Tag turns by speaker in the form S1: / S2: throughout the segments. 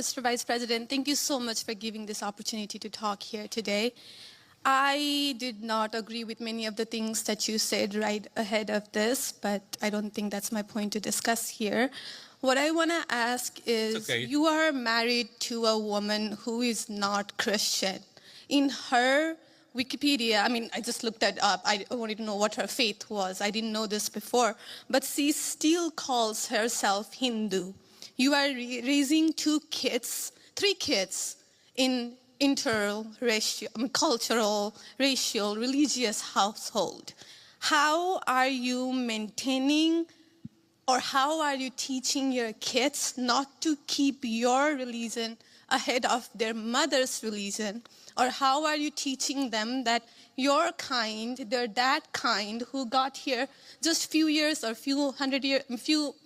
S1: Mr. Vice President, thank you so much for giving this opportunity to talk here today. I did not agree with many of the things that you said right ahead of this, but I don't think that's my point to discuss here. What I want to ask is, you are married to a woman who is not Christian. In her Wikipedia, I mean, I just looked that up. I wanted to know what her faith was. I didn't know this before. But she still calls herself Hindu. You are raising three kids in interracial, cultural, racial, religious household. How are you maintaining or how are you teaching your kids not to keep your religion ahead of their mother's religion? Or how are you teaching them that your kind, they're that kind who got here just few years or few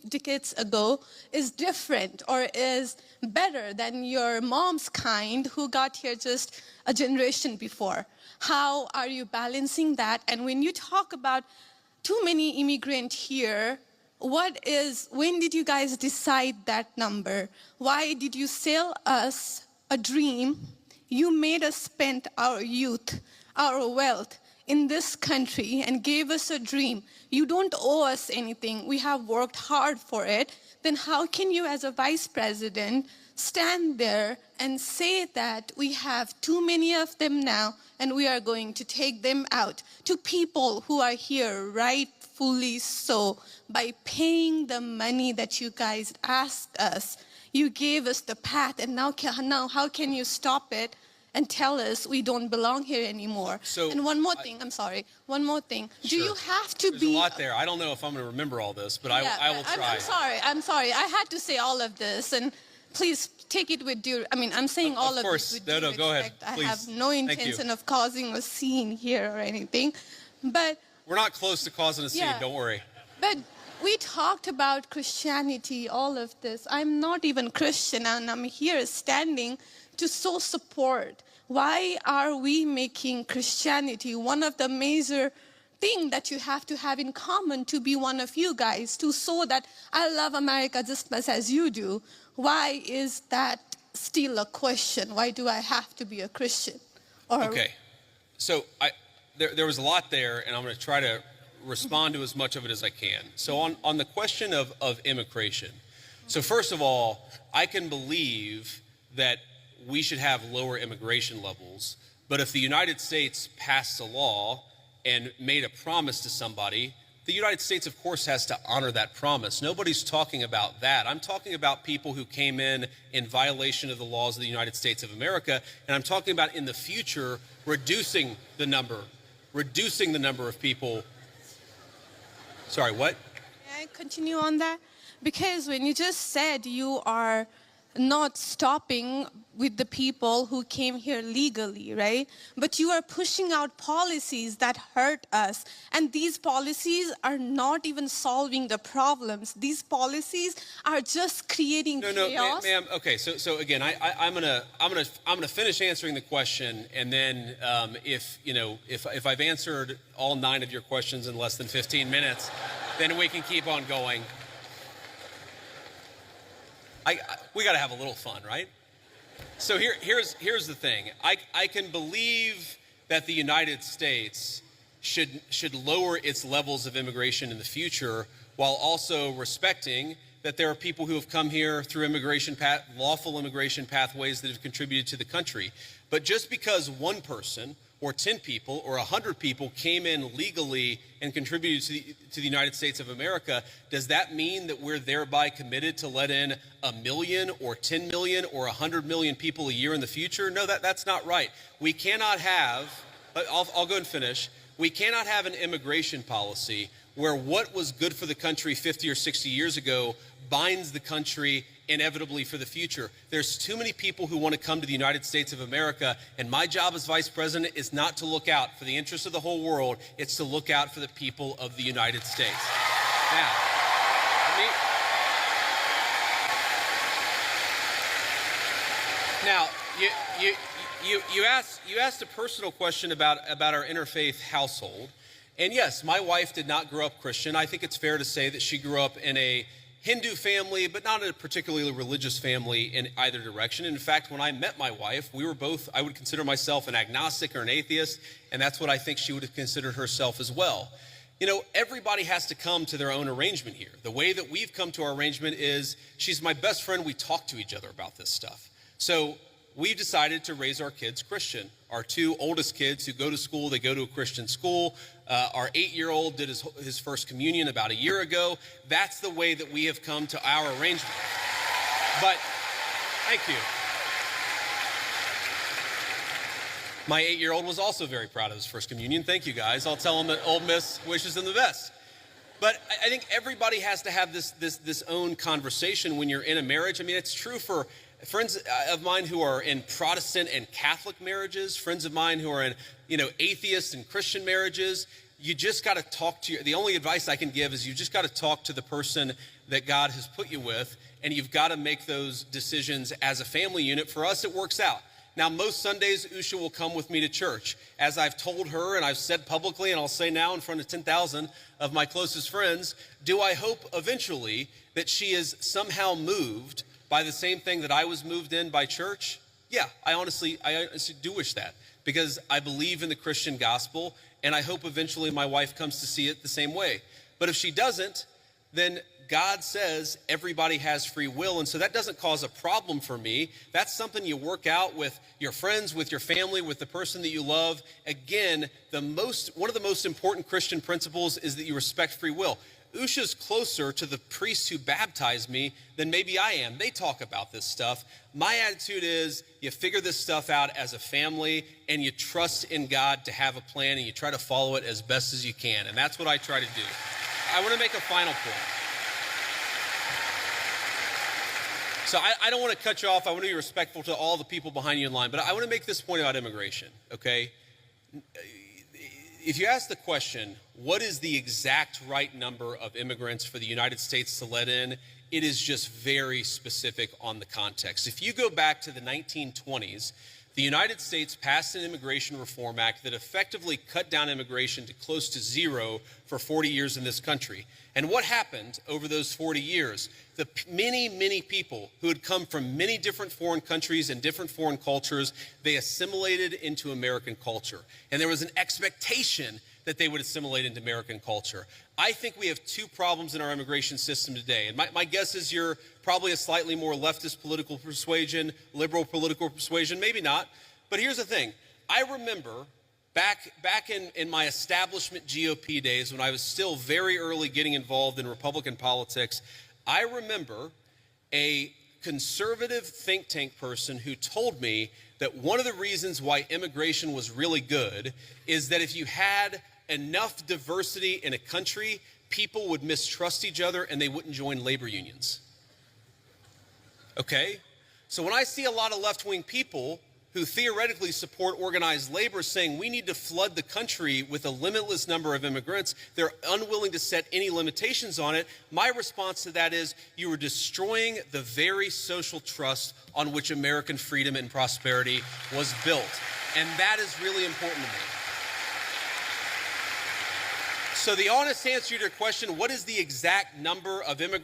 S1: decades ago is different or is better than your mom's kind who got here just a generation before? How are you balancing that? And when you talk about too many immigrants here, when did you guys decide that number? Why did you sell us a dream? You made us spend our youth, our wealth in this country and gave us a dream. You don't owe us anything. We have worked hard for it. Then how can you as a vice president stand there and say that we have too many of them now and we are going to take them out to people who are here rightfully so by paying the money that you guys asked us? You gave us the path, and now how can you stop it and tell us we don't belong here anymore? And one more thing, I'm sorry. One more thing.
S2: Sure.
S1: Do you have to
S2: There's
S1: be...
S2: a lot there. I don't know if I'm going to remember all this, but I will try.
S1: I'm sorry. I had to say all of this, and please take it with due... I mean, I'm saying all of this with due respect.
S2: Go ahead. Please.
S1: I have no intention of causing a scene here or anything, but...
S2: We're not close to causing a scene, don't worry.
S1: But we talked about Christianity, all of this. I'm not even Christian, and I'm here standing to show support. Why are we making Christianity one of the major things that you have to have in common to be one of you guys, to show that I love America just as much as you do? Why is that still a question? Why do I have to be a Christian?
S2: Okay, so there was a lot there, and I'm going to try to respond to as much of it as I can. So on the question of immigration, so first of all, I can believe that we should have lower immigration levels, but if the United States passed a law and made a promise to somebody, the United States, of course, has to honor that promise. Nobody's talking about that. I'm talking about people who came in violation of the laws of the United States of America, and I'm talking about in the future reducing the number of people. Sorry, what?
S1: May I continue on that? Because when you just said you are not stopping with the people who came here legally, right? But you are pushing out policies that hurt us. And these policies are not even solving the problems. These policies are just creating chaos.
S2: Ma'am. Okay, so again, I'm gonna finish answering the question, and then if I've answered all 9 of your questions in less than 15 minutes, then we can keep on going. We got to have a little fun, right? So here's the thing. I can believe that the United States should lower its levels of immigration in the future, while also respecting that there are people who have come here through lawful immigration pathways that have contributed to the country. But just because one person or 10 people or 100 people came in legally and contributed to the United States of America, does that mean that we're thereby committed to let in 1 million or 10 million or 100 million people a year in the future? No, that's not right. We cannot have, I'll go and finish, we cannot have an immigration policy where what was good for the country 50 or 60 years ago binds the country inevitably for the future. There's too many people who want to come to the United States of America, and my job as vice president is not to look out for the interests of the whole world, it's to look out for the people of the United States. Now, you asked a personal question about our interfaith household, and yes, my wife did not grow up Christian. I think it's fair to say that she grew up in a Hindu family, but not a particularly religious family in either direction. In fact, when I met my wife, we were both, I would consider myself an agnostic or an atheist, and that's what I think she would have considered herself as well. You know, everybody has to come to their own arrangement here. The way that we've come to our arrangement is she's my best friend. We talk to each other about this stuff. So we've decided to raise our kids Christian. Our two oldest kids who go to school, they go to a Christian school. Our 8-year-old did his first communion about a year ago. That's the way that we have come to our arrangement. But thank you. My 8-year-old was also very proud of his first communion. Thank you, guys. I'll tell him that Ole Miss wishes him the best. But I think everybody has to have this own conversation when you're in a marriage. I mean, it's true for friends of mine who are in Protestant and Catholic marriages, friends of mine who are in, atheist and Christian marriages. You just got to talk to the only advice I can give is you just got to talk to the person that God has put you with, and you've got to make those decisions as a family unit. For us, it works out. Now, most Sundays, Usha will come with me to church. As I've told her and I've said publicly, and I'll say now in front of 10,000 of my closest friends, do I hope eventually that she is somehow moved by the same thing that I was moved in by church? Yeah, I honestly do wish that, because I believe in the Christian gospel, and I hope eventually my wife comes to see it the same way. But if she doesn't, then God says everybody has free will, and so that doesn't cause a problem for me. That's something you work out with your friends, with your family, with the person that you love. Again, one of the most important Christian principles is that you respect free will. Usha's closer to the priest who baptized me than maybe I am. They talk about this stuff. My attitude is you figure this stuff out as a family, and you trust in God to have a plan, and you try to follow it as best as you can, and that's what I try to do. I want to make a final point. So I don't want to cut you off. I want to be respectful to all the people behind you in line, but I want to make this point about immigration, okay? If you ask the question, what is the exact right number of immigrants for the United States to let in, it is just very specific on the context. If you go back to the 1920s, the United States passed an Immigration Reform Act that effectively cut down immigration to close to zero for 40 years in this country. And what happened over those 40 years? The many, many people who had come from many different foreign countries and different foreign cultures, they assimilated into American culture. And there was an expectation that they would assimilate into American culture. I think we have two problems in our immigration system today. And my guess is you're probably a slightly more leftist political persuasion, liberal political persuasion, maybe not. But here's the thing. I remember back in my establishment GOP days, when I was still very early getting involved in Republican politics, I remember a conservative think tank person who told me that one of the reasons why immigration was really good is that if you had enough diversity in a country, people would mistrust each other and they wouldn't join labor unions. Okay? So when I see a lot of left-wing people who theoretically support organized labor saying we need to flood the country with a limitless number of immigrants, they're unwilling to set any limitations on it. My response to that is you are destroying the very social trust on which American freedom and prosperity was built. And that is really important to me. So the honest answer to your question, what is the exact number of immigrants?